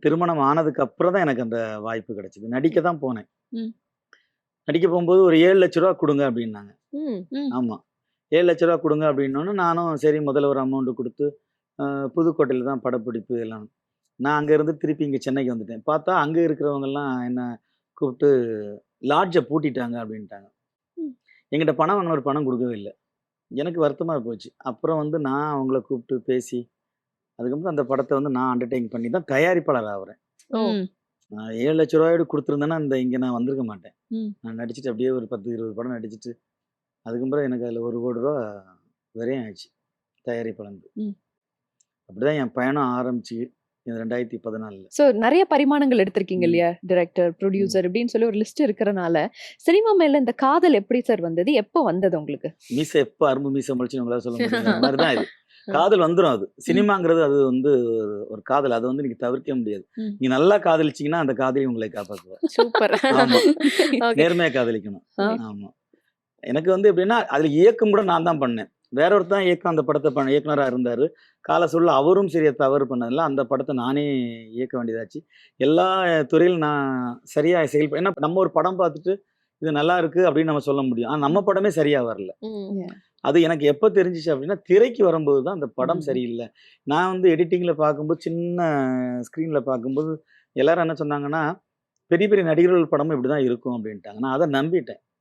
திருமணம் ஆனதுக்கு அப்புறம் தான் எனக்கு அந்த வாய்ப்பு கிடைச்சது. நடிக்க தான் போனேன். ம். நடிக்க போகும்போது ஒரு 7,00,000 குடுங்க அப்டின்னாங்க. ம். ம். ஆமா. 7,00,000 குடுங்க அப்டின்னோனே, நானும் சரி முதல்ல ஒரு அமௌண்ட் குடுத்து, புதுக்கோட்டையில தான் படப்பிடிப்பு எல்லாம். நான் அங்க இருந்து திருப்பி இங்க சென்னைக்கு வந்துட்டேன். பார்த்தா அங்க இருக்கிறவங்கலாம் என்ன கூப்ட்டு லாட்ஜ பூட்டிட்டாங்க அப்டின்ட்டாங்க. ம். என்கிட்ட பணம் வாங்குனவரு பணம் குடுக்கவே இல்ல. எனக்கு வருத்தமா போச்சு. அப்புறம் வந்து நான் அவங்கள கூப்ட்டு பேசி, அதுக்கப்புறம் அந்த படத்த வந்து நான் அண்டர்டேக்கிங் பண்ணி தான் தயாரிப்பாளர் ஆவுறேன். ஓ! ம். நான் 7,00,000 குடுத்துருந்தேன்னா, இங்க நான் வந்திருக்க மாட்டேன். ம். நான் நடிச்சுட்டு அப்படியே ஒரு 10, 20 படம் நடிச்சுட்டு, அதுக்கப்புறம் எனக்கு அதுல ரூ. 1,00,00,000 விரயம் ஆயிடுச்சு. தயாரிப்பாளர்ந்து. ம். அப்படிதான் என் பயணம் ஆரம்பிச்சு, இந்த 2014ல. ஸோ நெறைய பரிமாணங்கள் எடுத்திருக்கீங்க ம். இல்லையா? டைரக்டர், ம். புரொடியூசர் இப்படின்னு சொல்லி ஒரு லிஸ்ட் இருக்கறனால, சினிமா மேல இந்த காதல் எப்படி சார் வந்தது? எப்போ வந்தது உங்களுக்கு? மீச எப்ப அரும்பு மீச முளைச்சுன்னு உங்களால சொல்ல முடியுங்கிற மாரி தான் இது. காதல் வந்துரும் அது. சினிமாங்கிறது அது வந்து ஒரு காதல். அத வந்து நீங்க தவிர்க்கவே முடியாது. ம். நீங்க நல்லா காதலிச்சீங்கன்னா, அந்த காதலி உங்களை காப்பாத்துவா. சூப்பர். ஆமா. ஓகே. நேர்மையா காதலிக்கணும். ஆ. ஆமா. எனக்கு வந்து எப்படின்னா, அதுல இயக்கம் கூட நான் தான் பண்ணேன். வேற ஒருத்தன் தான் இயக்கம் அந்த படத்த இயக்குனரா இருந்தாரு. கால சூழல்ல அவரும் சரியா தவறு பண்ணதுல, அந்த படத்த நானே இயக்க வேண்டியதாச்சு. எல்லா துறையிலும் நான் சரியா ஏன்னா நம்ம ஒரு படம் பார்த்துட்டு, இது நல்லா இருக்கு அப்படின்னு நம்ம சொல்ல முடியும். ஆனா நம்ம படமே சரியா வரல. ம். அது எனக்கு எப்ப தெரிஞ்சுச்சு அப்படின்னா, திரைக்கு வரும்போது தான் அந்த படம் ம். சரியில்ல. நான் வந்து எடிட்டிங்ல பார்க்கும்போது, சின்ன ஸ்க்ரீன்ல பார்க்கும்போது, எல்லாரும் என்ன சொன்னாங்கன்னா, பெரிய பெரிய நடிகர்கள் படமும் இப்படிதான் இருக்கும் அப்படின்ட்டாங்க. நான் அத நம்பிட்டேன்.